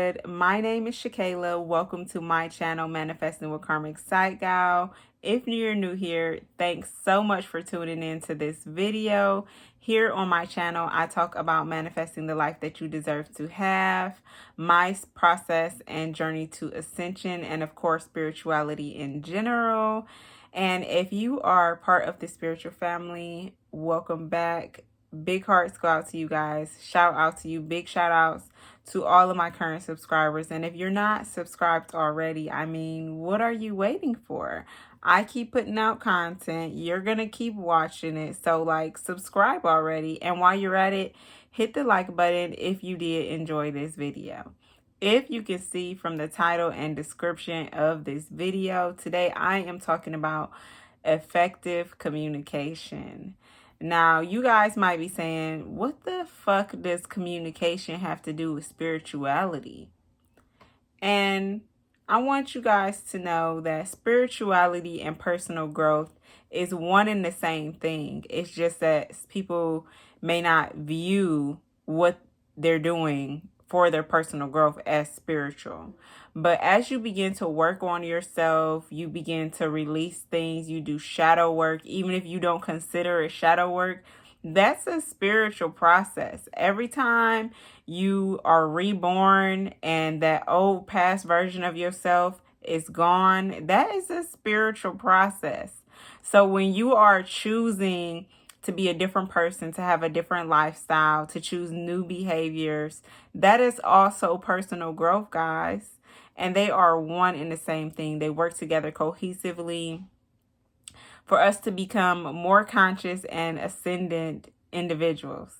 good? My name is Shakayla. Welcome to my channel, Manifesting with Karmic Side Gal. If you're new here, thanks so much for tuning in to this video. Here on my channel, I talk about manifesting the life that you deserve to have, my process and journey to ascension, and of course, spirituality in general. And if you are part of the spiritual family, welcome back. Big hearts go out to you guys. Shout out to you. Big shout outs to all of my current subscribers. And if you're not subscribed already, I mean, what are you waiting for? I keep putting out content. You're going to keep watching it. So subscribe already. And while you're at it, hit the like button if you did enjoy this video. If you can see from the title and description of this video, today I am talking about effective communication. Now, you guys might be saying, what the fuck does communication have to do with spirituality? And I want you guys to know that spirituality and personal growth is one and the same thing. It's just that people may not view what they're doing for their personal growth as spiritual. But as you begin to work on yourself, you begin to release things, you do shadow work, even if you don't consider it shadow work, that's a spiritual process. Every time you are reborn and that old past version of yourself is gone, that is a spiritual process. So when you are choosing to be a different person, to have a different lifestyle, to choose new behaviors, that is also personal growth, guys. And they are one and the same thing. They work together cohesively for us to become more conscious and ascendant individuals.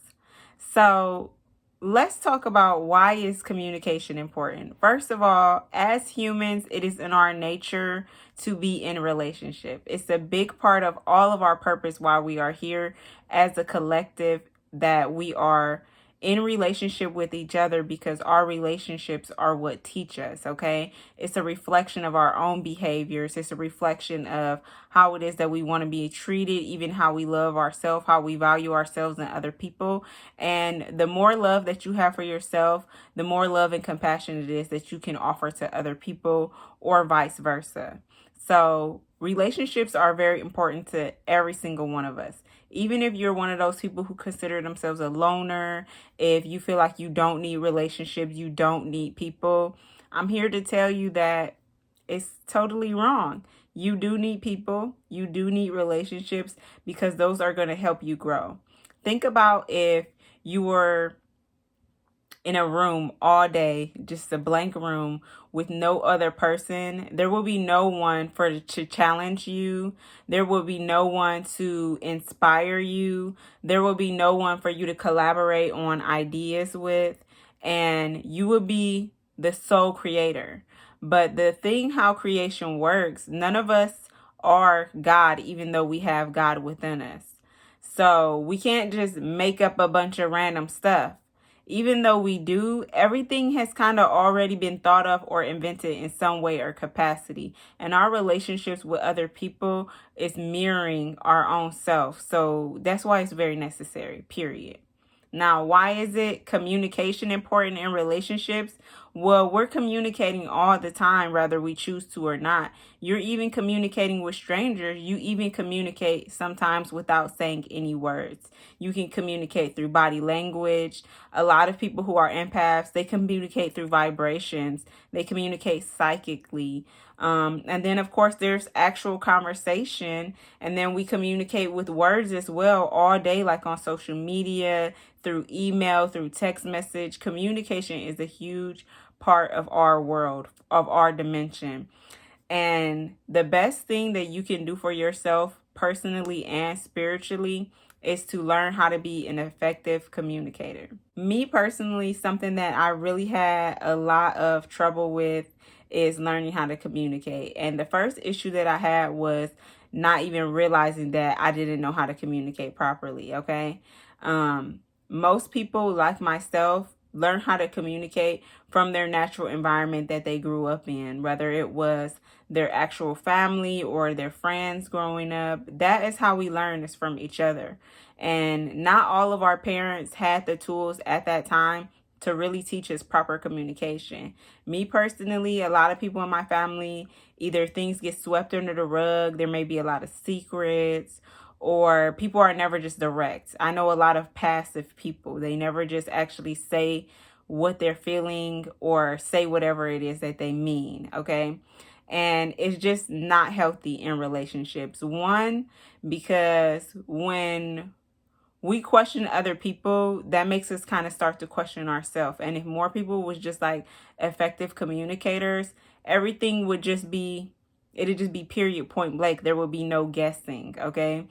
So let's talk about why is communication important. First of all, as humans, it is in our nature to be in a relationship. It's a big part of all of our purpose while we are here as a collective, that we are in relationship with each other, because our relationships are what teach us, okay? It's a reflection of our own behaviors. It's a reflection of how it is that we want to be treated, even how we love ourselves, how we value ourselves and other people. And the more love that you have for yourself, the more love and compassion it is that you can offer to other people, or vice versa. So relationships are very important to every single one of us. Even if you're one of those people who consider themselves a loner, if you feel like you don't need relationships, you don't need people, I'm here to tell you that it's totally wrong. You do need people. You do need relationships, because those are going to help you grow. Think about if you were in a room all day, just a blank room with no other person. There will be no one to challenge you. There will be no one to inspire you. There will be no one for you to collaborate on ideas with. And you will be the sole creator. But the thing how creation works, none of us are God, even though we have God within us. So we can't just make up a bunch of random stuff. Even though we do, everything has kind of already been thought of or invented in some way or capacity. And our relationships with other people is mirroring our own self. So that's why it's very necessary, period. Now, why is it communication important in relationships? Well, we're communicating all the time, whether we choose to or not. You're even communicating with strangers. You even communicate sometimes without saying any words. You can communicate through body language. A lot of people who are empaths, they communicate through vibrations. They communicate psychically. And then, of course, there's actual conversation. And then we communicate with words as well all day, like on social media, through email, through text message. Communication is a huge part of our world, of our dimension. And the best thing that you can do for yourself personally and spiritually is to learn how to be an effective communicator. Me personally, something that I really had a lot of trouble with is learning how to communicate. And the first issue that I had was not even realizing that I didn't know how to communicate properly, okay? Most people, like myself, learn how to communicate from their natural environment that they grew up in, whether it was their actual family or their friends growing up. That is how we learn, is from each other. And not all of our parents had the tools at that time to really teach us proper communication. Me personally, a lot of people in my family, either things get swept under the rug, there may be a lot of secrets, or people are never just direct. I know a lot of passive people. They never just actually say what they're feeling or say whatever it is that they mean, okay? And it's just not healthy in relationships. One, because when we question other people, that makes us kind of start to question ourselves. And if more people was just like effective communicators, everything would just be, it'd just be period, point blank. There would be no guessing, okay?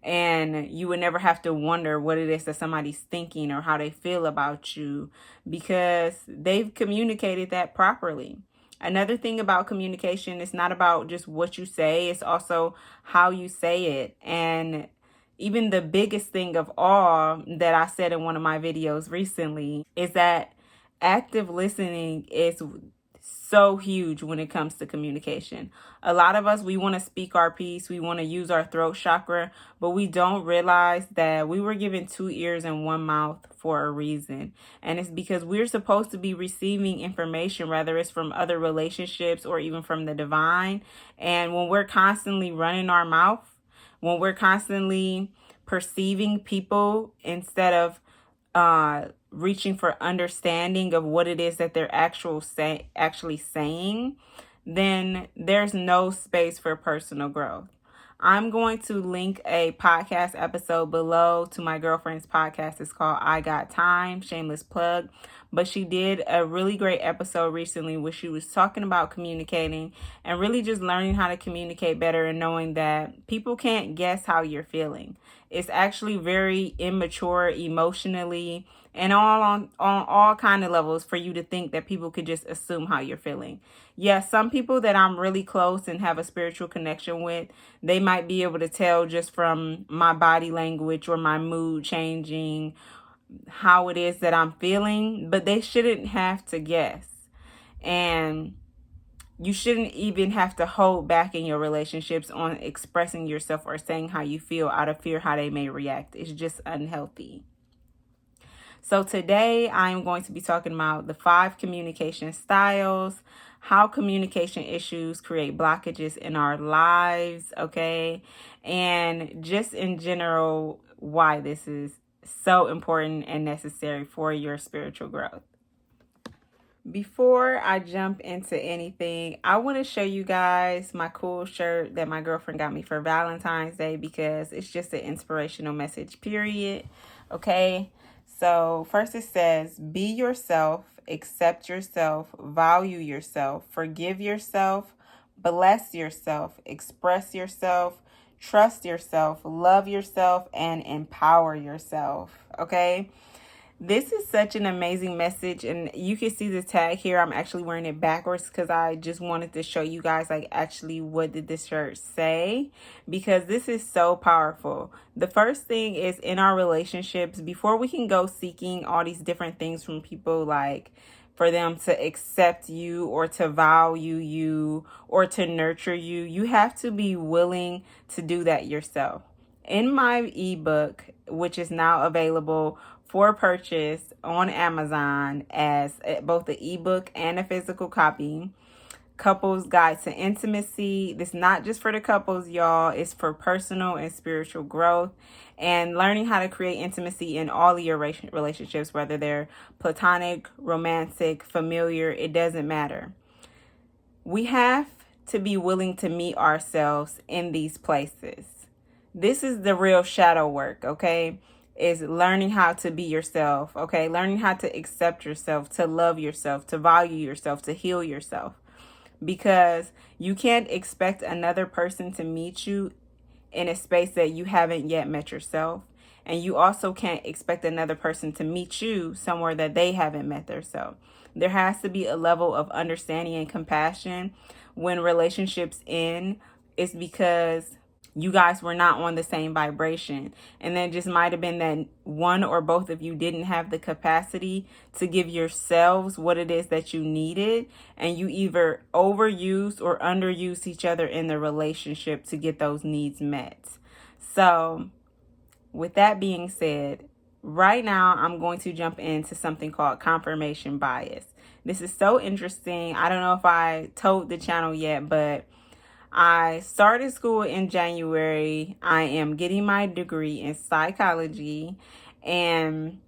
And you would never have to wonder what it is that somebody's thinking or how they feel about you, because they've communicated that properly. Another thing about communication is not about just what you say, it's also how you say it. And even the biggest thing of all that I said in one of my videos recently is that active listening is so huge when it comes to communication. A lot of us, we want to speak our piece, we want to use our throat chakra, but we don't realize that we were given 2 ears and 1 mouth for a reason. And it's because we're supposed to be receiving information, whether it's from other relationships or even from the divine. And when we're constantly running our mouth, when we're constantly perceiving people instead of reaching for understanding of what it is that they're actually saying, then there's no space for personal growth. I'm going to link a podcast episode below to my girlfriend's podcast. It's called I Got Time, shameless plug. But she did a really great episode recently where she was talking about communicating and really just learning how to communicate better and knowing that people can't guess how you're feeling. It's actually very immature emotionally and on all kind of levels for you to think that people could just assume how you're feeling. Yes, some people that I'm really close and have a spiritual connection with, they might be able to tell just from my body language or my mood changing how it is that I'm feeling, but they shouldn't have to guess. And you shouldn't even have to hold back in your relationships on expressing yourself or saying how you feel out of fear how they may react. It's just unhealthy. So today I'm going to be talking about the 5 communication styles, how communication issues create blockages in our lives, okay? And just in general, why this is so important and necessary for your spiritual growth. Before I jump into anything, I want to show you guys my cool shirt that my girlfriend got me for Valentine's Day because it's just an inspirational message, period. Okay, so first it says, be yourself, accept yourself, value yourself, forgive yourself, bless yourself, express yourself, trust yourself, love yourself, and empower yourself. Okay. This is such an amazing message, and you can see the tag here. I'm actually wearing it backwards because I just wanted to show you guys like actually what did this shirt say, because this is so powerful. The first thing is, in our relationships, before we can go seeking all these different things from people, like for them to accept you or to value you or to nurture you, you have to be willing to do that yourself. In my ebook, which is now available for purchase on Amazon as both the ebook and a physical copy, Couples Guide to Intimacy. This is not just for the couples, y'all. It's for personal and spiritual growth and learning how to create intimacy in all of your relationships, whether they're platonic, romantic, familiar, it doesn't matter. We have to be willing to meet ourselves in these places. This is the real shadow work, okay? Is learning how to be yourself, okay? Learning how to accept yourself, to love yourself, to value yourself, to heal yourself. Because you can't expect another person to meet you in a space that you haven't yet met yourself. And you also can't expect another person to meet you somewhere that they haven't met themselves. There has to be a level of understanding and compassion when relationships end. It's because you guys were not on the same vibration. And then just might have been that one or both of you didn't have the capacity to give yourselves what it is that you needed. And you either overused or underused each other in the relationship to get those needs met. So with that being said, right now I'm going to jump into something called confirmation bias. This is so interesting. I don't know if I told the channel yet, but I started school in January. I am getting my degree in psychology, and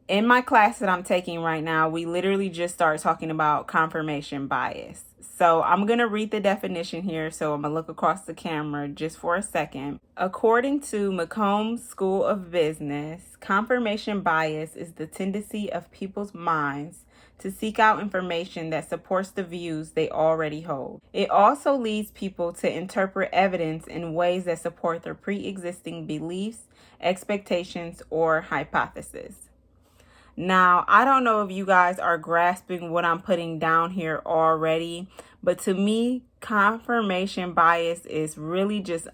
in my class that I'm taking right now, we literally just start talking about confirmation bias. So I'm going to read the definition here. So I'm going to look across the camera just for a second. According to Macomb School of Business, confirmation bias is the tendency of people's minds to seek out information that supports the views they already hold. It also leads people to interpret evidence in ways that support their pre-existing beliefs, expectations, or hypotheses. Now, I don't know if you guys are grasping what I'm putting down here already, but to me, confirmation bias is really just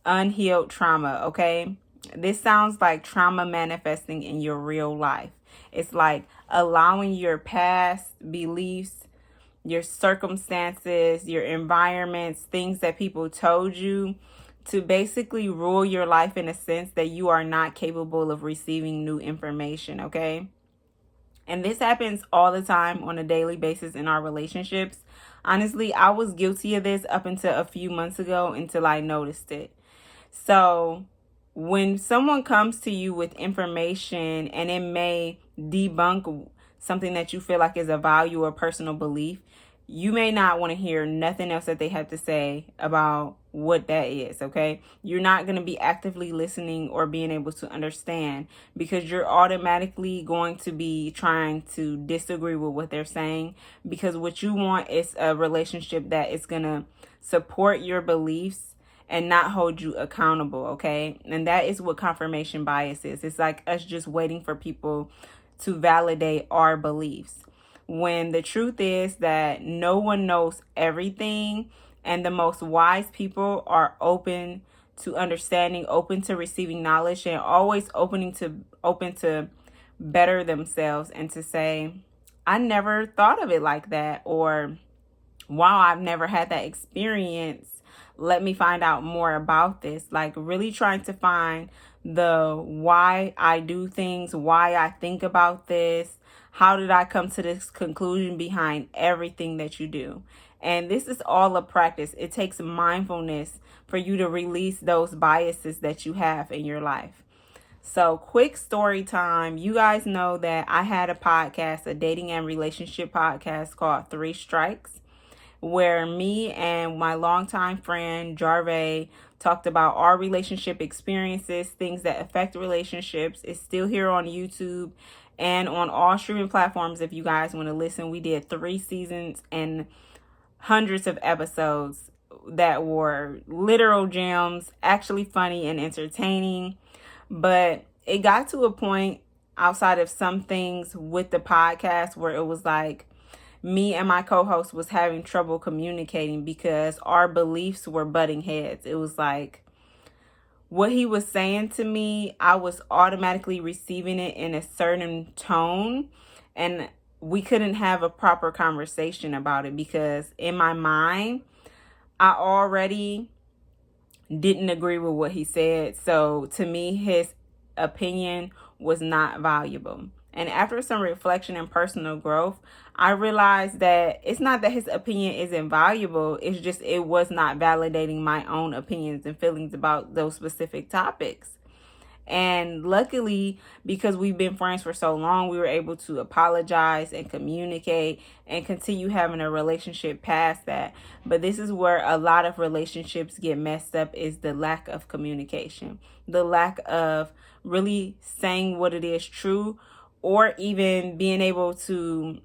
unhealed trauma, okay? This sounds like trauma manifesting in your real life. It's like allowing your past beliefs, your circumstances, your environments, things that people told you to basically rule your life in a sense that you are not capable of receiving new information, okay? And this happens all the time on a daily basis in our relationships. Honestly, I was guilty of this up until a few months ago until I noticed it. So when someone comes to you with information and it may debunk something that you feel like is a value or personal belief, you may not want to hear nothing else that they have to say about what that is, okay? You're not going to be actively listening or being able to understand because you're automatically going to be trying to disagree with what they're saying, because what you want is a relationship that is going to support your beliefs and not hold you accountable, okay? And that is what confirmation bias is. It's like us just waiting for people to validate our beliefs, when the truth is that no one knows everything, and the most wise people are open to understanding, open to receiving knowledge, and always open to better themselves and to say, I never thought of it like that, or wow, I've never had that experience. Let me find out more about this. Like really trying to find the why I do things, why I think about this. How did I come to this conclusion behind everything that you do? And this is all a practice. It takes mindfulness for you to release those biases that you have in your life. So quick story time. You guys know that I had a podcast, a dating and relationship podcast called 3 Strikes, where me and my longtime friend Jarvey talked about our relationship experiences, things that affect relationships. It's still here on YouTube and on all streaming platforms if you guys want to listen. We did 3 seasons and hundreds of episodes that were literal gems, actually funny and entertaining. But it got to a point outside of some things with the podcast where it was like me and my co-host was having trouble communicating because our beliefs were butting heads. It was like what he was saying to me, I was automatically receiving it in a certain tone, and we couldn't have a proper conversation about it because in my mind, I already didn't agree with what he said. So to me, his opinion was not valuable. And after some reflection and personal growth, I realized that it's not that his opinion isn't valuable. It's just it was not validating my own opinions and feelings about those specific topics. And luckily, because we've been friends for so long, we were able to apologize and communicate and continue having a relationship past that. But this is where a lot of relationships get messed up, is the lack of communication, the lack of really saying what it is true, or even being able to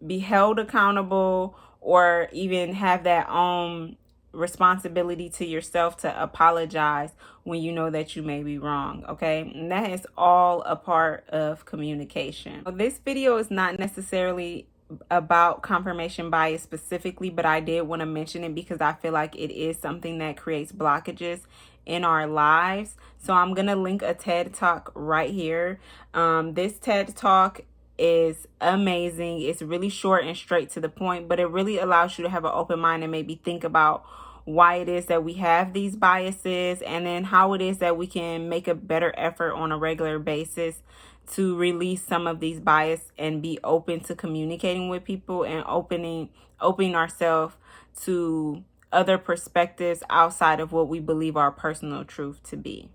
be held accountable, or even have that own responsibility to yourself to apologize when you know that you may be wrong, okay? And that is all a part of communication. This video is not necessarily about confirmation bias specifically, but I did want to mention it because I feel like it is something that creates blockages in our lives. So I'm gonna link a TED Talk right here. This TED Talk is amazing. It's really short and straight to the point, but it really allows you to have an open mind and maybe think about why it is that we have these biases, and then how it is that we can make a better effort on a regular basis to release some of these bias and be open to communicating with people and opening ourselves to other perspectives outside of what we believe our personal truth to be.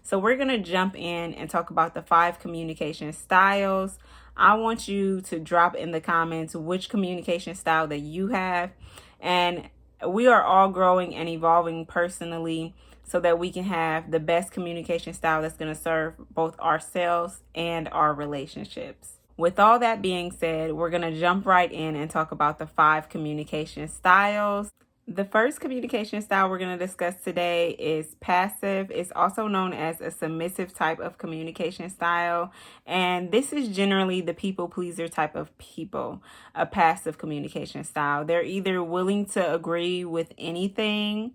So we're going to jump in and talk about the 5 communication styles. I want you to drop in the comments which communication style that you have. And we are all growing and evolving personally so that we can have the best communication style that's going to serve both ourselves and our relationships. With all that being said, we're going to jump right in and talk about the 5 communication styles. The first communication style we're going to discuss today is passive. It's also known as a submissive type of communication style. And this is generally the people pleaser type of people, a passive communication style. They're either willing to agree with anything,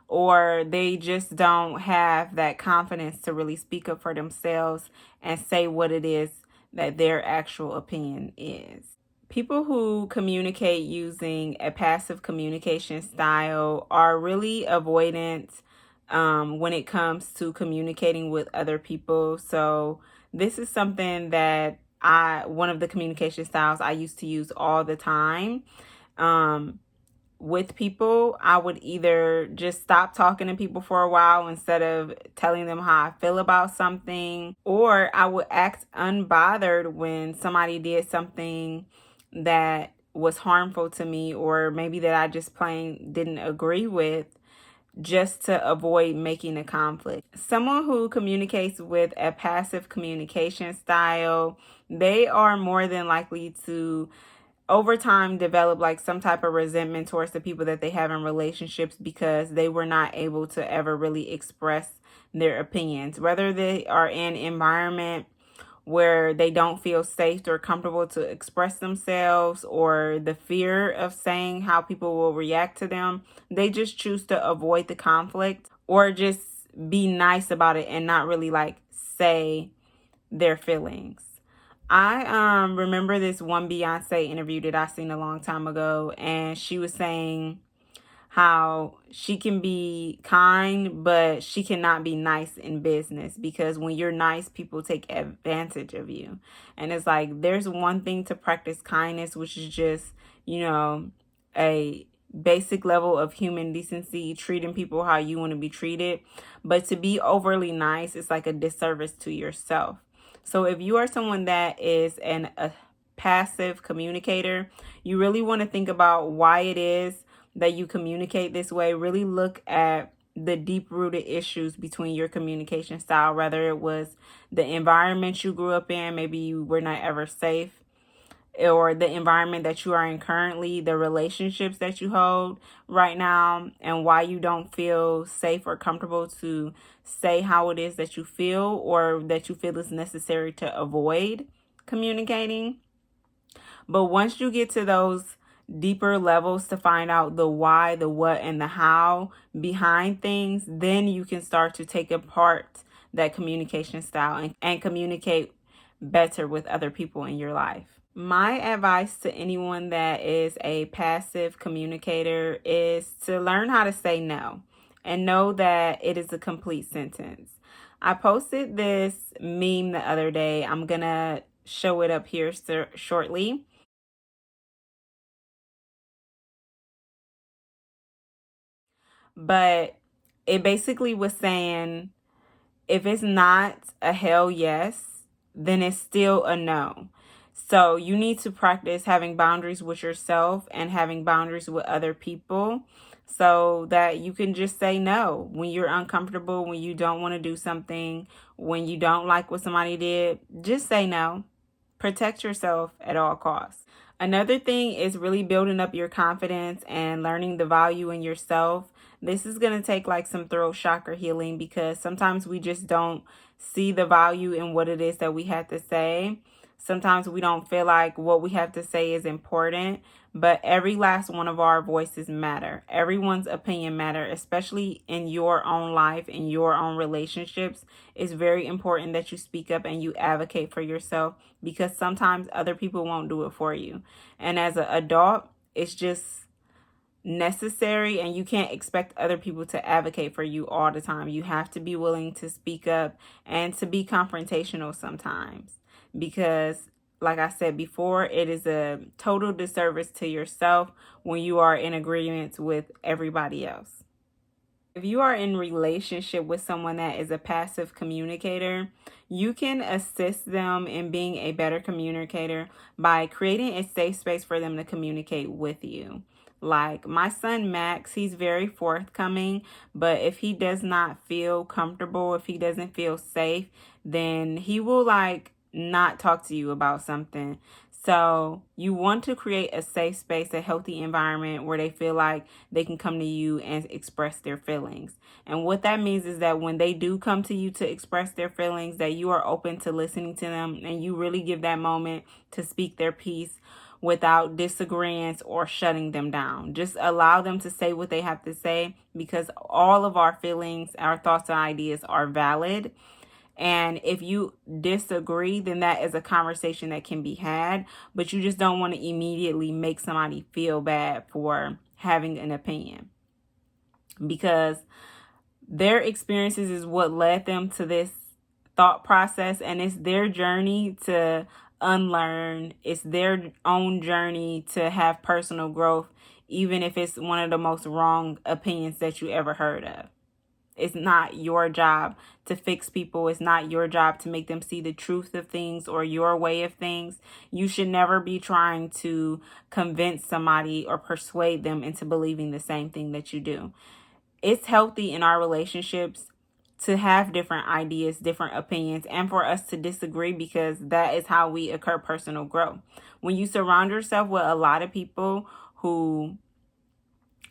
or they just don't have that confidence to really speak up for themselves and say what it is that their actual opinion is. People who communicate using a passive communication style are really avoidant when it comes to communicating with other people. So this is something that one of the communication styles I used to use all the time. With people, I would either just stop talking to people for a while instead of telling them how I feel about something, or I would act unbothered when somebody did something that was harmful to me, or maybe that I just plain didn't agree with, just to avoid making a conflict. Someone who communicates with a passive communication style, they are more than likely to over time develop like some type of resentment towards the people that they have in relationships because they were not able to ever really express their opinions, whether they are in environment where they don't feel safe or comfortable to express themselves, or the fear of saying how people will react to them. They just choose to avoid the conflict or just be nice about it and not really like say their feelings. I remember this one Beyonce interview that I seen a long time ago, and she was saying how she can be kind, but she cannot be nice in business, because when you're nice, people take advantage of you. And it's like, there's one thing to practice kindness, which is just, a basic level of human decency, treating people how you want to be treated. But to be overly nice, it's like a disservice to yourself. So if you are someone that is a passive communicator, you really want to think about why it is that you communicate this way. Really look at the deep-rooted issues between your communication style, whether it was the environment you grew up in, maybe you were not ever safe, or the environment that you are in currently, the relationships that you hold right now, and why you don't feel safe or comfortable to say how it is that you feel, or that you feel is necessary to avoid communicating. But once you get to those deeper levels to find out the why, the what, and the how behind things, then you can start to take apart that communication style and communicate better with other people in your life. My advice to anyone that is a passive communicator is to learn how to say no and know that it is a complete sentence. I posted this meme the other day. I'm going to show it up here shortly. But it basically was saying, if it's not a hell yes, then it's still a no. So you need to practice having boundaries with yourself and having boundaries with other people, so that you can just say no when you're uncomfortable, when you don't want to do something, when you don't like what somebody did. Just say no. Protect yourself at all costs. Another thing is really building up your confidence and learning the value in yourself. This is going to take like some throat chakra healing, because sometimes we just don't see the value in what it is that we have to say. Sometimes we don't feel like what we have to say is important, but every last one of our voices matter. Everyone's opinion matter, especially in your own life, in your own relationships. It's very important that you speak up and you advocate for yourself, because sometimes other people won't do it for you. And as an adult, it's just necessary, and you can't expect other people to advocate for you all the time. You have to be willing to speak up and to be confrontational sometimes, because like I said before, it is a total disservice to yourself when you are in agreement with everybody else. If you are in relationship with someone that is a passive communicator, you can assist them in being a better communicator by creating a safe space for them to communicate with you. Like my son Max, he's very forthcoming, but if he does not feel comfortable, if he doesn't feel safe, then he will not talk to you about something. So you want to create a safe space, a healthy environment where they feel like they can come to you and express their feelings. And what that means is that when they do come to you to express their feelings, that you are open to listening to them and you really give that moment to speak their piece without disagreements or shutting them down. Just allow them to say what they have to say, because all of our feelings, our thoughts and ideas are valid. And if you disagree, then that is a conversation that can be had, but you just don't want to immediately make somebody feel bad for having an opinion, because their experiences is what led them to this thought process, and it's their journey to unlearn. It's their own journey to have personal growth, even if it's one of the most wrong opinions that you ever heard of. It's not your job to fix people. It's not your job to make them see the truth of things or your way of things. You should never be trying to convince somebody or persuade them into believing the same thing that you do. It's healthy in our relationships to have different ideas, different opinions, and for us to disagree, because that is how we occur personal growth. When you surround yourself with a lot of people who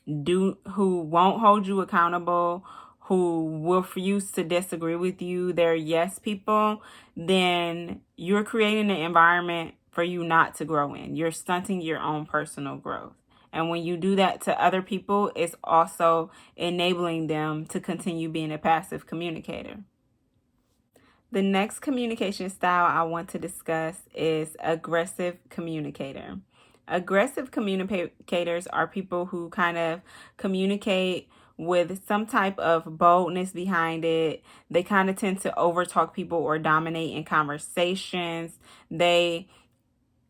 won't hold you accountable, who will refuse to disagree with you, they're yes people, then you're creating an environment for you not to grow in. You're stunting your own personal growth. And when you do that to other people, it's also enabling them to continue being a passive communicator. The next communication style I want to discuss is aggressive communicator. Aggressive communicators are people who kind of communicate with some type of boldness behind it. They kind of tend to overtalk people or dominate in conversations.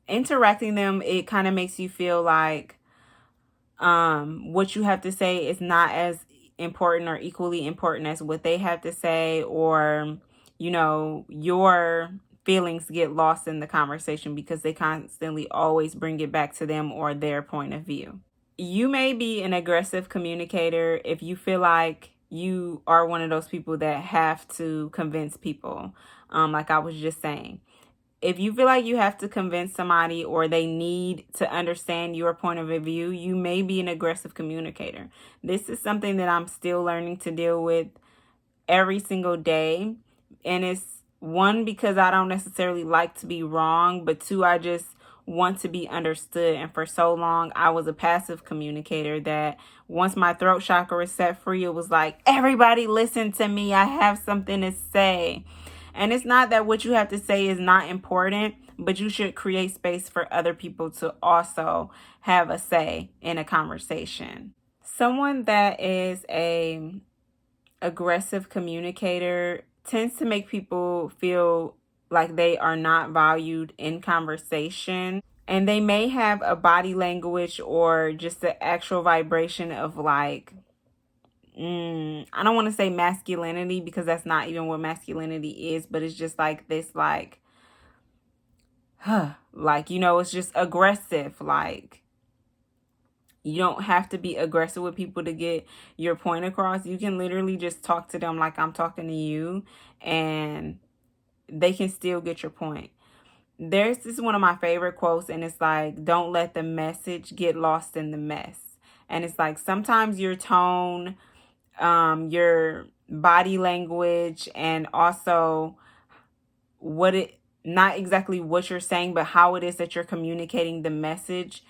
Interacting them, it kind of makes you feel like what you have to say is not as important or equally important as what they have to say, or your feelings get lost in the conversation because they constantly always bring it back to them or their point of view. You may be an aggressive communicator if you feel like you are one of those people that have to convince people, like I was just saying. If you feel like you have to convince somebody or they need to understand your point of view, you may be an aggressive communicator. This is something that I'm still learning to deal with every single day. And it's one, because I don't necessarily like to be wrong, but two, I just want to be understood. And for so long, I was a passive communicator that once my throat chakra was set free, it was like, everybody listen to me. I have something to say. And it's not that what you have to say is not important, but you should create space for other people to also have a say in a conversation. Someone that is a aggressive communicator tends to make people feel like they are not valued in conversation. And they may have a body language or just the actual vibration of I don't want to say masculinity, because that's not even what masculinity is, but it's just like this, it's just aggressive. Like, you don't have to be aggressive with people to get your point across. You can literally just talk to them like I'm talking to you, and they can still get your point. This is one of my favorite quotes, and it's like, don't let the message get lost in the mess. And it's like, sometimes your tone, your body language, and also not exactly what you're saying, but how it is that you're communicating the message,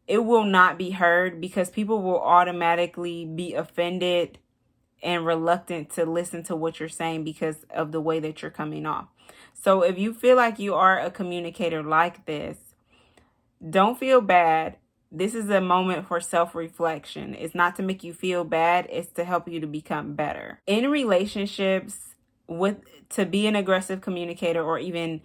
it will not be heard, because people will automatically be offended and reluctant to listen to what you're saying because of the way that you're coming off. So if you feel like you are a communicator like this, don't feel bad. this is a moment for self-reflection. It's not to make you feel bad, it's to help you to become better. In relationships, with to be an aggressive communicator, or even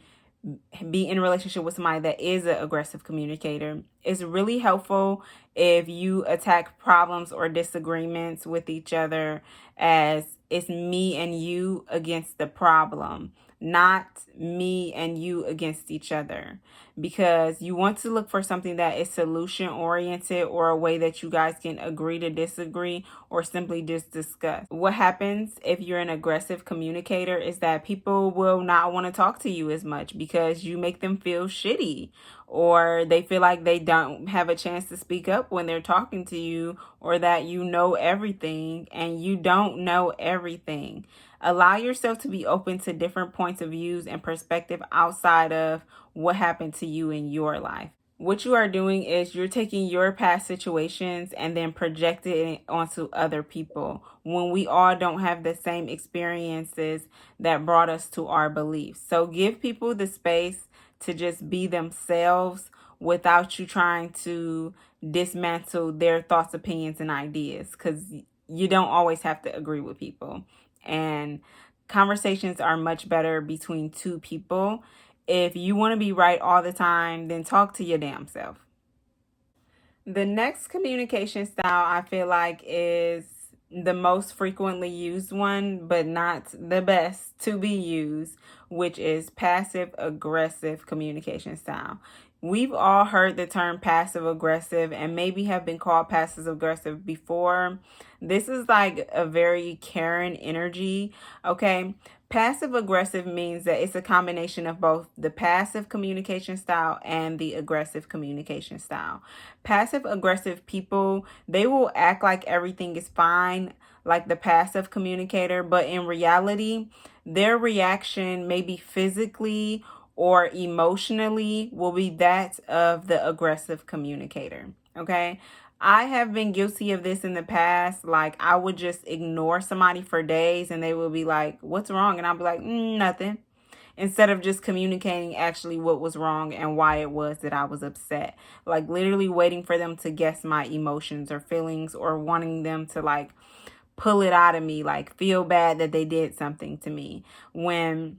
be in a relationship with somebody that is an aggressive communicator, it's really helpful if you attack problems or disagreements with each other as it's me and you against the problem, not me and you against each other, because you want to look for something that is solution oriented, or a way that you guys can agree to disagree, or simply just discuss. What happens if you're an aggressive communicator is that people will not want to talk to you as much because you make them feel shitty, or they feel like they don't have a chance to speak up when they're talking to you, or that you know everything and you don't know everything. Allow yourself to be open to different points of views and perspective outside of what happened to you in your life. What you are doing is you're taking your past situations and then projecting it onto other people, when we all don't have the same experiences that brought us to our beliefs. So give people the space to just be themselves without you trying to dismantle their thoughts, opinions, and ideas, because you don't always have to agree with people. And conversations are much better between two people. If you want to be right all the time, then talk to your damn self. The next communication style I feel like is the most frequently used one, but not the best to be used, which is passive aggressive communication style. We've all heard the term passive aggressive and maybe have been called passive aggressive before. This is like a very caring energy, okay? Passive aggressive means that it's a combination of both the passive communication style and the aggressive communication style. Passive aggressive people, they will act like everything is fine, like the passive communicator, but in reality, their reaction, maybe physically or emotionally, will be that of the aggressive communicator. Okay. I have been guilty of this in the past. Like, I would just ignore somebody for days and they will be like, "What's wrong?" And I'll be like, "Nothing." Instead of just communicating actually what was wrong and why it was that I was upset. Like, literally waiting for them to guess my emotions or feelings, or wanting them to like pull it out of me, like feel bad that they did something to me, when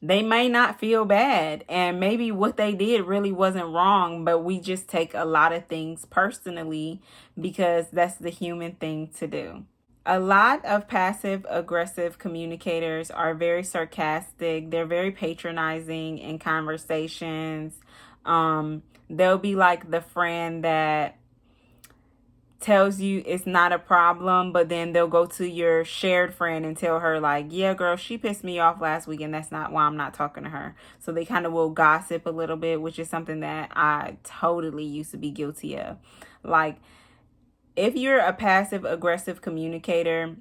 they may not feel bad, and maybe what they did really wasn't wrong, but we just take a lot of things personally because that's the human thing to do. A lot of passive aggressive communicators are very sarcastic. They're very patronizing in conversations. They'll be like the friend that tells you it's not a problem, but then they'll go to your shared friend and tell her like, "Yeah, girl, she pissed me off last week and that's not why I'm not talking to her." So they kind of will gossip a little bit, which is something that I totally used to be guilty of. Like, if you're a passive aggressive communicator,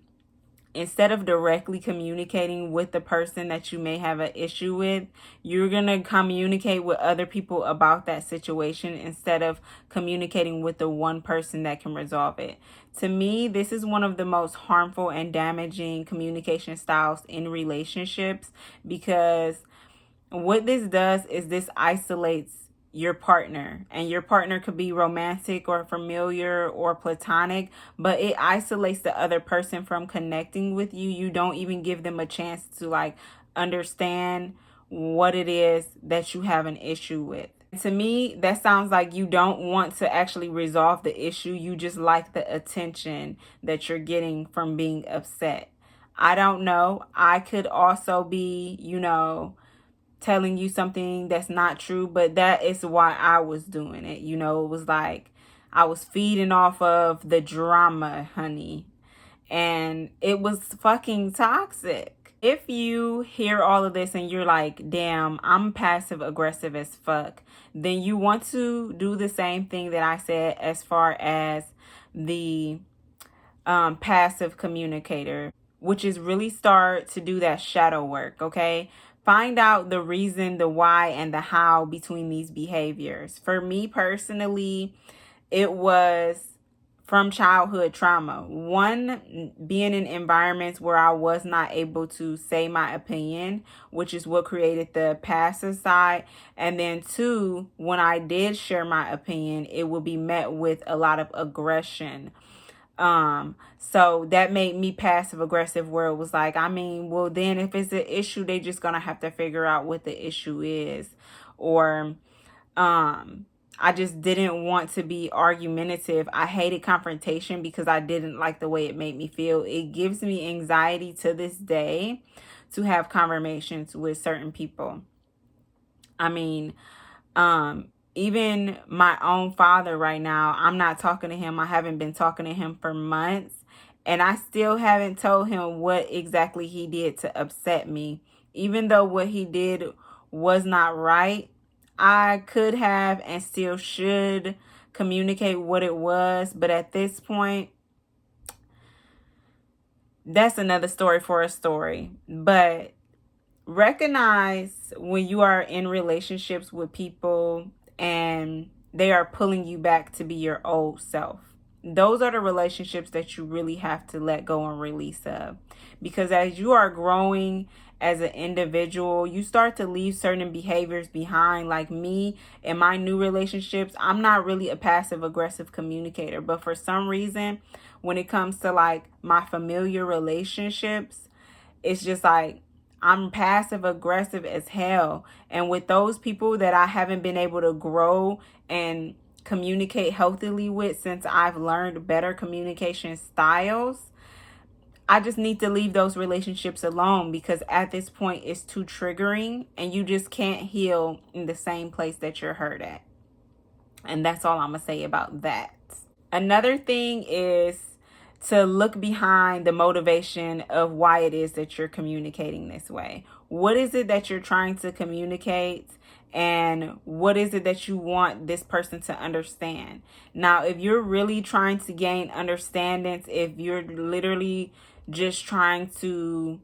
instead of directly communicating with the person that you may have an issue with, you're going to communicate with other people about that situation instead of communicating with the one person that can resolve it. To me, this is one of the most harmful and damaging communication styles in relationships, because what this does is this isolates your partner, and your partner could be romantic or familiar or platonic, but it isolates the other person from connecting with you. You don't even give them a chance to like understand what it is that you have an issue with. To me, that sounds like you don't want to actually resolve the issue. You just like the attention that you're getting from being upset. I don't know. I could also be, telling you something that's not true, but that is why I was doing it. It was like I was feeding off of the drama, honey, and it was fucking toxic. If you hear all of this and you're like, "Damn, I'm passive aggressive as fuck," then you want to do the same thing that I said as far as the passive communicator, which is really start to do that shadow work, okay? Find out the reason, the why, and the how between these behaviors. For me personally, it was from childhood trauma. One, being in environments where I was not able to say my opinion, which is what created the passive side. And then two, when I did share my opinion, it would be met with a lot of aggression. So that made me passive aggressive, where it was like, I mean, well, then if it's an issue, they just gonna have to figure out what the issue is. Or I just didn't want to be argumentative. I hated confrontation because I didn't like the way it made me feel. It gives me anxiety to this day to have conversations with certain people. I mean, even my own father right now, I'm not talking to him. I haven't been talking to him for months, and I still haven't told him what exactly he did to upset me. Even though what he did was not right, I could have and still should communicate what it was. But at this point, that's another story for a story. But recognize when you are in relationships with people and they are pulling you back to be your old self. Those are the relationships that you really have to let go and release of. Because as you are growing as an individual, you start to leave certain behaviors behind. Like me, in my new relationships, I'm not really a passive aggressive communicator. But for some reason, when it comes to like my familiar relationships, it's just like I'm passive aggressive as hell. And with those people that I haven't been able to grow and communicate healthily with since I've learned better communication styles, I just need to leave those relationships alone, because at this point it's too triggering and you just can't heal in the same place that you're hurt at. And that's all I'm going to say about that. Another thing is to look behind the motivation of why it is that you're communicating this way. What is it that you're trying to communicate? And what is it that you want this person to understand? Now, if you're really trying to gain understandings, if you're literally just trying to,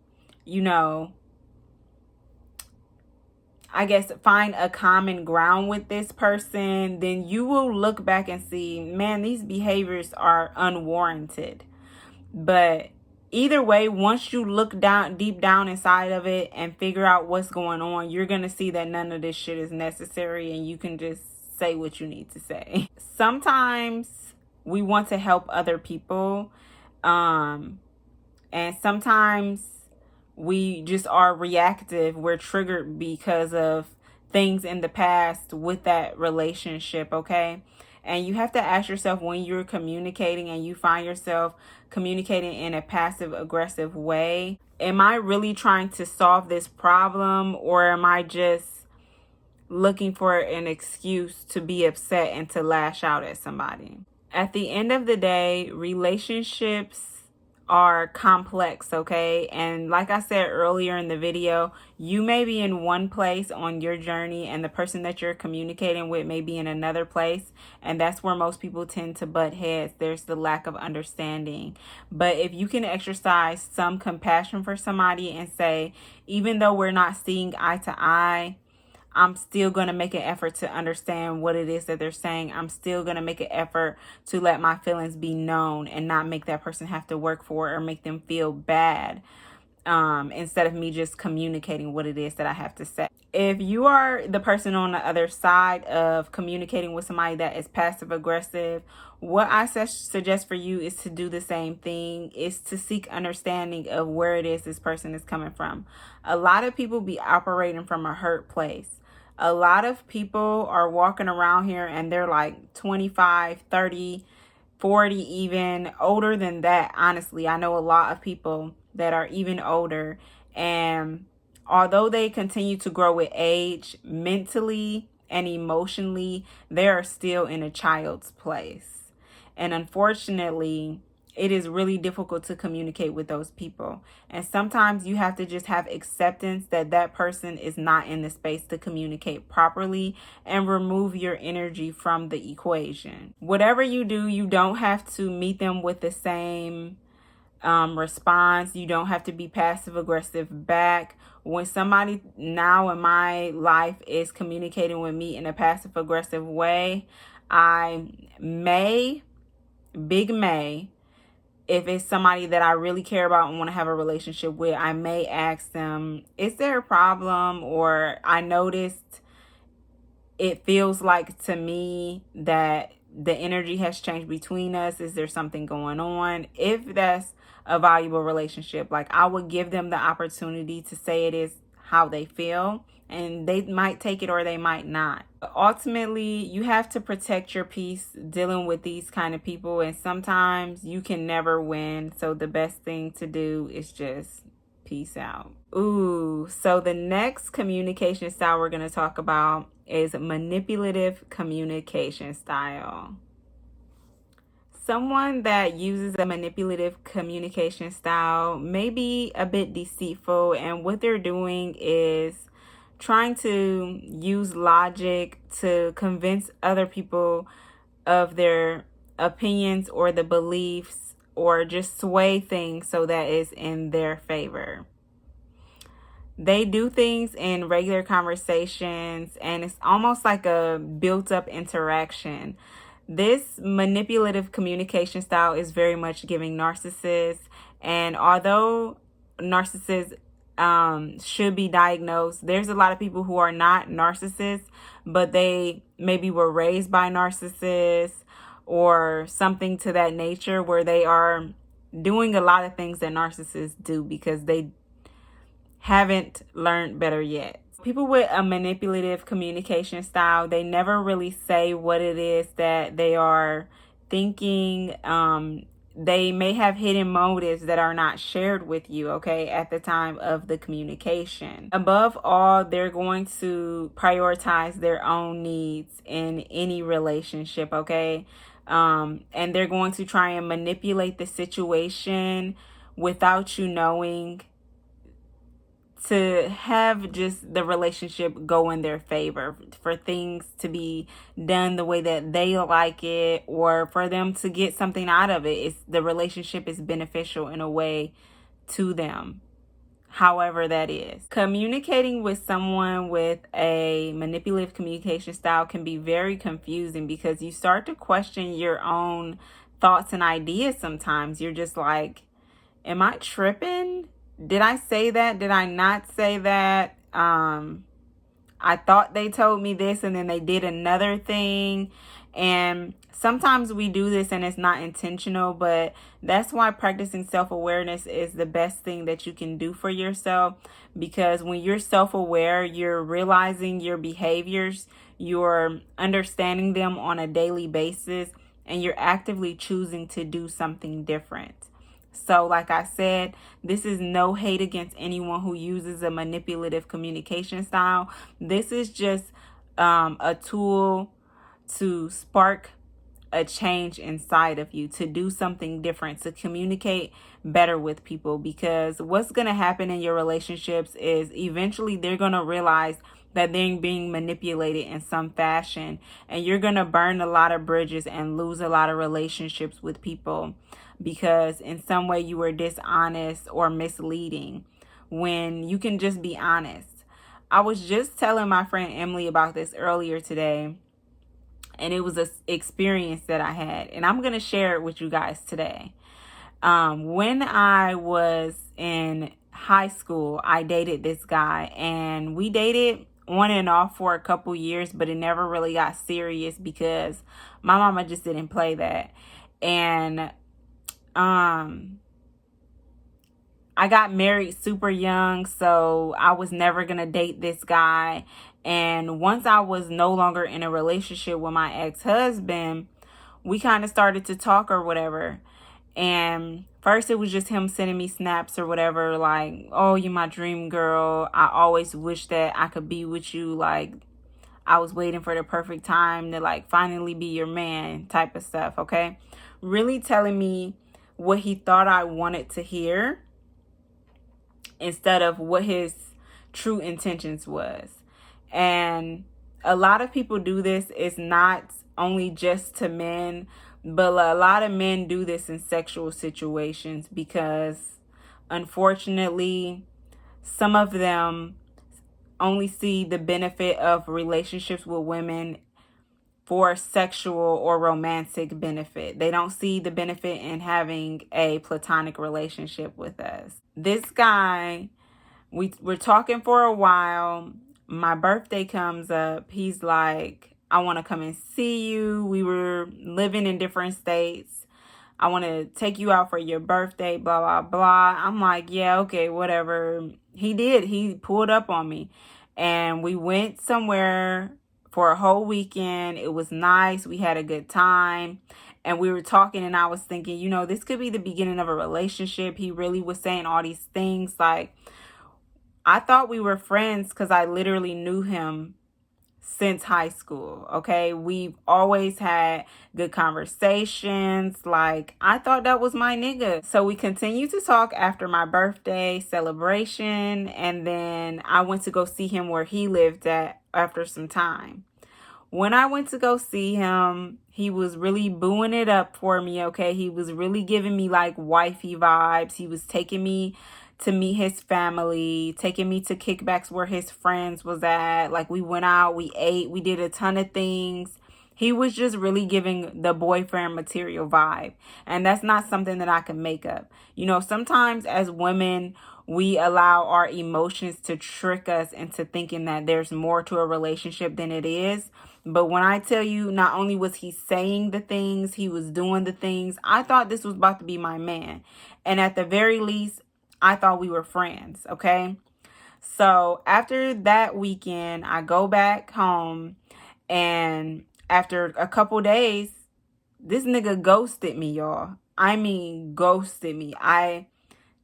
I guess, find a common ground with this person, then you will look back and see, man, these behaviors are unwarranted. But either way, once you look deep down inside of it and figure out what's going on, you're going to see that none of this shit is necessary and you can just say what you need to say. Sometimes we want to help other people. And sometimes we just are reactive. We're triggered because of things in the past with that relationship, okay? And you have to ask yourself, when you're communicating and you find yourself communicating in a passive aggressive way, am I really trying to solve this problem, or am I just looking for an excuse to be upset and to lash out at somebody? At the end of the day, relationships are complex, okay? And like I said earlier in the video, you may be in one place on your journey and the person that you're communicating with may be in another place, and that's where most people tend to butt heads. There's the lack of understanding. But if you can exercise some compassion for somebody and say, even though we're not seeing eye to eye, I'm still going to make an effort to understand what it is that they're saying. I'm still going to make an effort to let my feelings be known and not make that person have to work for it or make them feel bad, instead of me just communicating what it is that I have to say. If you are the person on the other side of communicating with somebody that is passive aggressive, what I suggest for you is to do the same thing, is to seek understanding of where it is this person is coming from. A lot of people be operating from a hurt place. A lot of people are walking around here and they're like 25, 30, 40, even older than that. Honestly, I know a lot of people that are even older, and although they continue to grow with age, mentally and emotionally, they are still in a child's place. And unfortunately, it is really difficult to communicate with those people. And sometimes you have to just have acceptance that that person is not in the space to communicate properly, and remove your energy from the equation. Whatever you do, you don't have to meet them with the same response. You don't have to be passive aggressive back. When somebody now in my life is communicating with me in a passive aggressive way, I may Big May, if it's somebody that I really care about and want to have a relationship with, I may ask them, is there a problem? Or I noticed it feels like to me that the energy has changed between us. Is there something going on? If that's a valuable relationship, like, I would give them the opportunity to say it is how they feel, and they might take it or they might not. But ultimately, you have to protect your peace dealing with these kind of people, and sometimes you can never win. So the best thing to do is just peace out. Ooh, so the next communication style we're going to talk about is manipulative communication style. Someone that uses a manipulative communication style may be a bit deceitful, and what they're doing is trying to use logic to convince other people of their opinions or the beliefs, or just sway things so that it's in their favor. They do things in regular conversations, and it's almost like a built-up interaction. This manipulative communication style is very much giving narcissists, and although narcissists should be diagnosed, there's a lot of people who are not narcissists, but they maybe were raised by narcissists or something to that nature, where they are doing a lot of things that narcissists do because they haven't learned better yet. People with a manipulative communication style, they never really say what it is that they are thinking. They may have hidden motives that are not shared with you, okay, at the time of the communication. Above all, they're going to prioritize their own needs in any relationship, okay? And they're going to try and manipulate the situation without you knowing, to have just the relationship go in their favor, for things to be done the way that they like it, or for them to get something out of it. It's the relationship is beneficial in a way to them, however that is. Communicating with someone with a manipulative communication style can be very confusing because you start to question your own thoughts and ideas sometimes. You're just like, am I tripping? Did I say that? Did I not say that? I thought they told me this and then they did another thing. And sometimes we do this and it's not intentional, but that's why practicing self-awareness is the best thing that you can do for yourself. Because when you're self-aware, you're realizing your behaviors, you're understanding them on a daily basis, and you're actively choosing to do something different. So like I said, this is no hate against anyone who uses a manipulative communication style. This is just a tool to spark a change inside of you, to do something different, to communicate better with people. Because what's going to happen in your relationships is eventually they're going to realize that they're being manipulated in some fashion, and you're going to burn a lot of bridges and lose a lot of relationships with people because in some way you were dishonest or misleading, when you can just be honest. I was just telling my friend Emily about this earlier today, and it was an experience that I had, and I'm going to share it with you guys today. When I was in high school, I dated this guy, and we dated on and off for a couple years, but it never really got serious because my mama just didn't play that. And I got married super young, so I was never going to date this guy. And once I was no longer in a relationship with my ex-husband, we kind of started to talk or whatever. And first it was just him sending me snaps or whatever, like, oh, you're my dream girl. I always wish that I could be with you. Like, I was waiting for the perfect time to like finally be your man type of stuff, okay? Really telling me what he thought I wanted to hear instead of what his true intentions was. And a lot of people do this. It's not only just to men, but a lot of men do this in sexual situations because unfortunately some of them only see the benefit of relationships with women for sexual or romantic benefit. They don't see the benefit in having a platonic relationship with us. This guy, we're talking for a while. My birthday comes up. He's like, I want to come and see you. We were living in different states. I want to take you out for your birthday, blah, blah, blah. I'm like, yeah, okay, whatever. He did. He pulled up on me. And we went somewhere for a whole weekend. It was nice. We had a good time. And we were talking, and I was thinking, you know, this could be the beginning of a relationship. He really was saying all these things. Like, I thought we were friends because I literally knew him since high school. Okay, we've always had good conversations. Like, I thought that was my nigga. So we continued to talk after my birthday celebration, and then I went to go see him where he lived at after some time. When I went to go see him, he was really booing it up for me, okay? He was really giving me like wifey vibes. He was taking me to meet his family, taking me to kickbacks where his friends was at. Like, we went out, we ate, we did a ton of things. He was just really giving the boyfriend material vibe. And that's not something that I can make up. You know, sometimes as women, we allow our emotions to trick us into thinking that there's more to a relationship than it is. But when I tell you, not only was he saying the things, he was doing the things, I thought this was about to be my man. And at the very least, I thought we were friends, okay? So after that weekend, I go back home, and after a couple days, this nigga ghosted me, y'all. I mean, ghosted me. I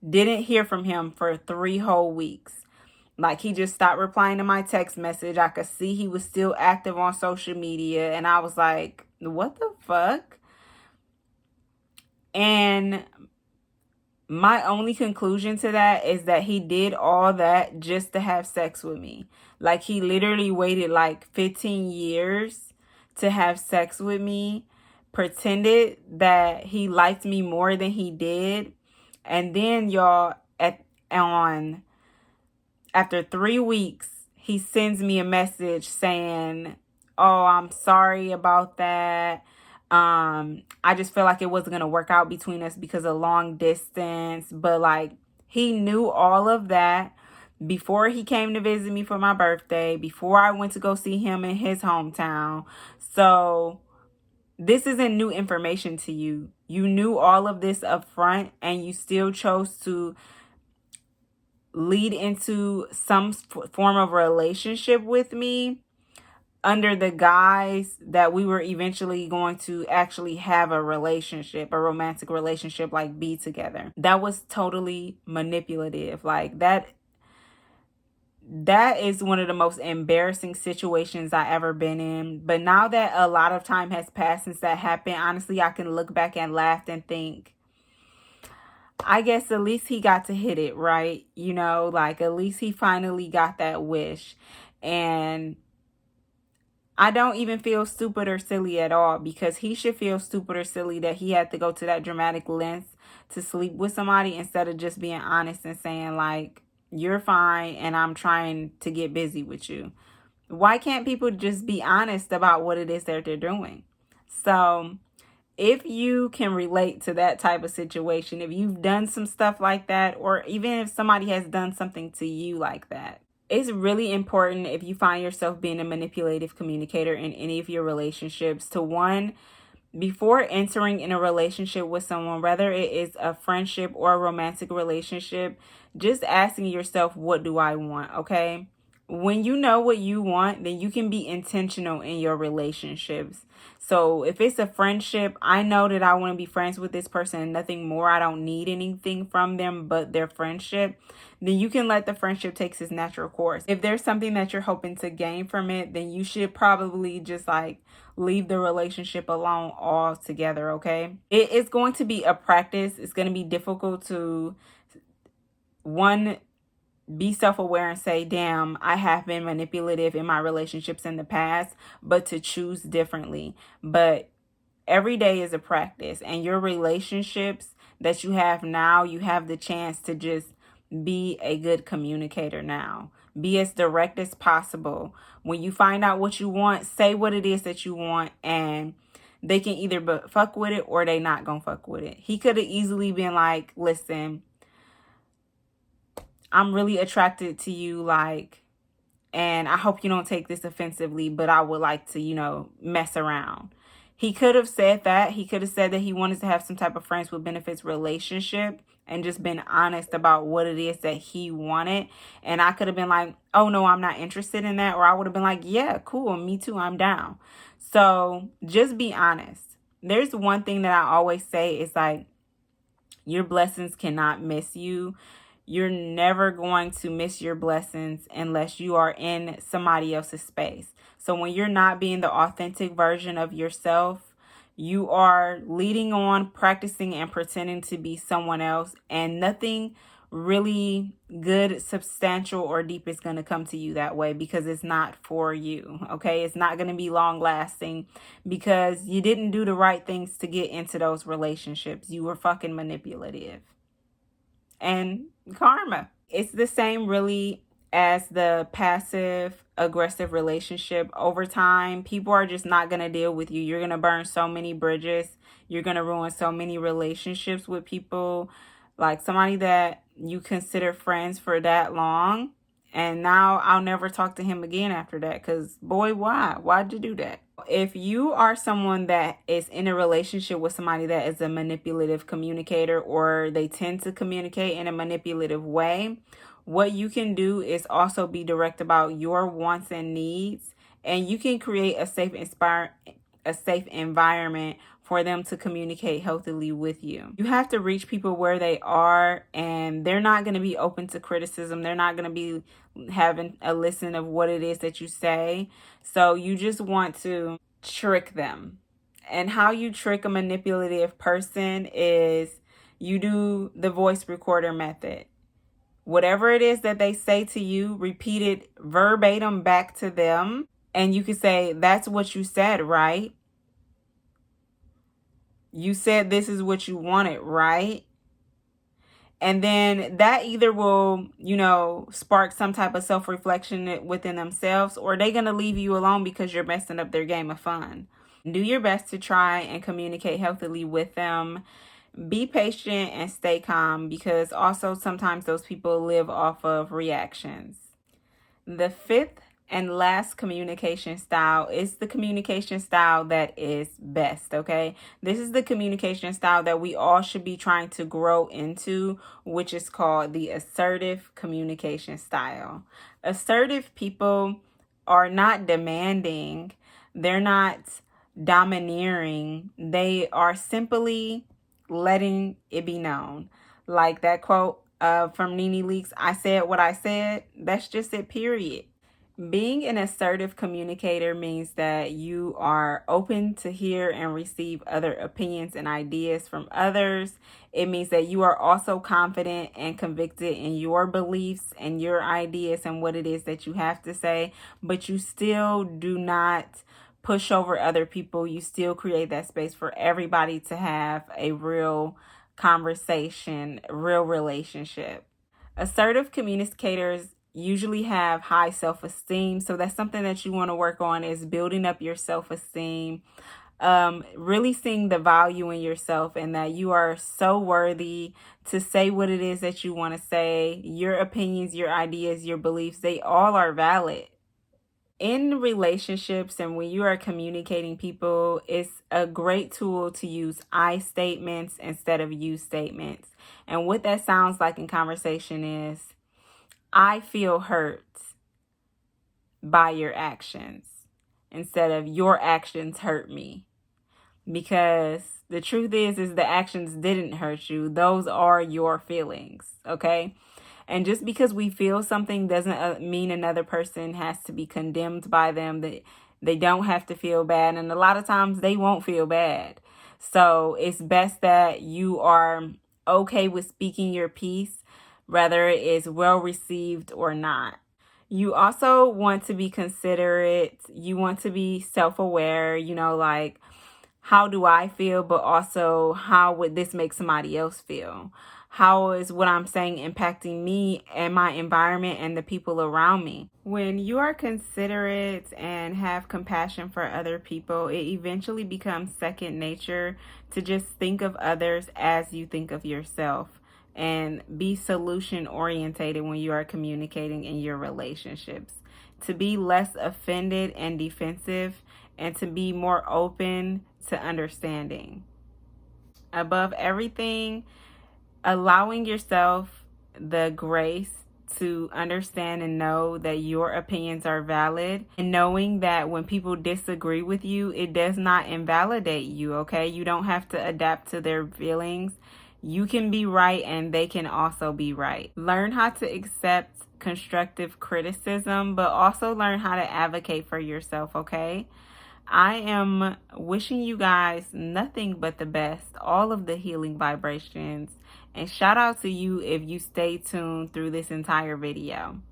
didn't hear from him for 3 whole weeks. Like, he just stopped replying to my text message. I could see he was still active on social media. And I was like, what the fuck? And my only conclusion to that is that he did all that just to have sex with me. Like, he literally waited like 15 years to have sex with me, pretended that he liked me more than he did. And then, y'all, after 3 weeks, he sends me a message saying, oh, I'm sorry about that. I just feel like it wasn't going to work out between us because of long distance. But like, he knew all of that before he came to visit me for my birthday, before I went to go see him in his hometown. So this isn't new information to you. You knew all of this up front, and you still chose to lead into some form of relationship with me under the guise that we were eventually going to actually have a relationship, a romantic relationship, like be together. That was totally manipulative. Like, that is one of the most embarrassing situations I ever been in. But now that a lot of time has passed since that happened, honestly, I can look back and laugh and think, I guess at least he got to hit it, right? You know, like, at least he finally got that wish. And I don't even feel stupid or silly at all, because he should feel stupid or silly that he had to go to that dramatic length to sleep with somebody instead of just being honest and saying, like, you're fine and I'm trying to get busy with you. Why can't people just be honest about what it is that they're doing? So if you can relate to that type of situation, if you've done some stuff like that, or even if somebody has done something to you like that, it's really important, if you find yourself being a manipulative communicator in any of your relationships, to one, before entering in a relationship with someone, whether it is a friendship or a romantic relationship, just asking yourself, what do I want? Okay. When you know what you want, then you can be intentional in your relationships. So if it's a friendship, I know that I want to be friends with this person and nothing more. I don't need anything from them but their friendship. Then you can let the friendship take its natural course. If there's something that you're hoping to gain from it, then you should probably just like leave the relationship alone altogether, okay? It is going to be a practice. It's going to be difficult to, one, be self-aware and say, damn, I have been manipulative in my relationships in the past, but to choose differently. But every day is a practice, and your relationships that you have now, you have the chance to just be a good communicator now. Be as direct as possible. When you find out what you want, say what it is that you want, and they can either fuck with it or they not gonna fuck with it. He could have easily been like, listen, I'm really attracted to you, like, and I hope you don't take this offensively, but I would like to, mess around. He could have said that. He could have said that he wanted to have some type of friends with benefits relationship and just been honest about what it is that he wanted. And I could have been like, oh, no, I'm not interested in that. Or I would have been like, yeah, cool. Me too. I'm down. So just be honest. There's one thing that I always say is like, your blessings cannot miss you. You're never going to miss your blessings unless you are in somebody else's space. So when you're not being the authentic version of yourself, you are leading on, practicing, and pretending to be someone else, and nothing really good, substantial, or deep is going to come to you that way because it's not for you. Okay, it's not going to be long lasting because you didn't do the right things to get into those relationships. You were fucking manipulative. And karma. It's the same really as the passive aggressive relationship. Over time, people are just not going to deal with you. You're going to burn so many bridges. You're going to ruin so many relationships with people, like somebody that you consider friends for that long. And now I'll never talk to him again after that. Because, boy, why? Why'd you do that? If you are someone that is in a relationship with somebody that is a manipulative communicator, or they tend to communicate in a manipulative way, what you can do is also be direct about your wants and needs, and you can create a safe environment for them to communicate healthily with you. You have to reach people where they are, and they're not going to be open to criticism. They're not going to be having a listen of what it is that you say. So you just want to trick them. And how you trick a manipulative person is you do the voice recorder method. Whatever it is that they say to you, repeat it verbatim back to them. And you can say, that's what you said, right? You said this is what you wanted, right? And then that either will, spark some type of self-reflection within themselves, or they're going to leave you alone because you're messing up their game of fun. Do your best to try and communicate healthily with them. Be patient and stay calm, because also sometimes those people live off of reactions. The fifth and last communication style is the communication style that is best, okay? This is the communication style that we all should be trying to grow into, which is called the assertive communication style. Assertive people are not demanding, they're not domineering, they are simply letting it be known. Like that quote from Nene Leakes, I said what I said. That's just it, period. Being an assertive communicator means that you are open to hear and receive other opinions and ideas from others. It means that you are also confident and convicted in your beliefs and your ideas and what it is that you have to say, but you still do not push over other people. You still create that space for everybody to have a real conversation, real relationship. Assertive communicators usually have high self-esteem, so that's something that you want to work on, is building up your self-esteem. Really seeing the value in yourself and that you are so worthy to say what it is that you want to say. Your opinions, your ideas, your beliefs, they all are valid. In relationships and when you are communicating people, it's a great tool to use I statements instead of you statements. And what that sounds like in conversation is, I feel hurt by your actions, instead of your actions hurt me. Because the truth is the actions didn't hurt you. Those are your feelings, okay? And just because we feel something doesn't mean another person has to be condemned by them. That they don't have to feel bad. And a lot of times they won't feel bad. So it's best that you are okay with speaking your piece, whether it is well received or not. You also want to be considerate. You want to be self-aware, like, how do I feel, but also how would this make somebody else feel? How is what I'm saying impacting me and my environment and the people around me? When you are considerate and have compassion for other people, it eventually becomes second nature to just think of others as you think of yourself, and be solution orientated when you are communicating in your relationships. To be less offended and defensive, and to be more open to understanding. Above everything, allowing yourself the grace to understand and know that your opinions are valid, and knowing that when people disagree with you, it does not invalidate you, okay? You don't have to adapt to their feelings. You can be right and they can also be right. Learn how to accept constructive criticism, but also learn how to advocate for yourself, okay? I am wishing you guys nothing but the best, all of the healing vibrations, and shout out to you if you stay tuned through this entire video.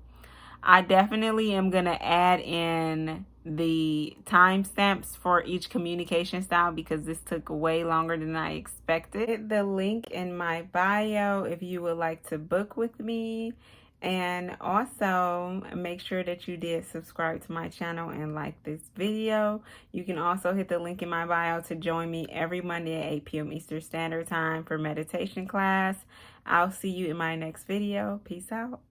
I definitely am going to add in the timestamps for each communication style because this took way longer than I expected. Hit the link in my bio if you would like to book with me. And also make sure that you did subscribe to my channel and like this video. You can also hit the link in my bio to join me every Monday at 8 p.m. Eastern Standard Time for meditation class. I'll see you in my next video. Peace out.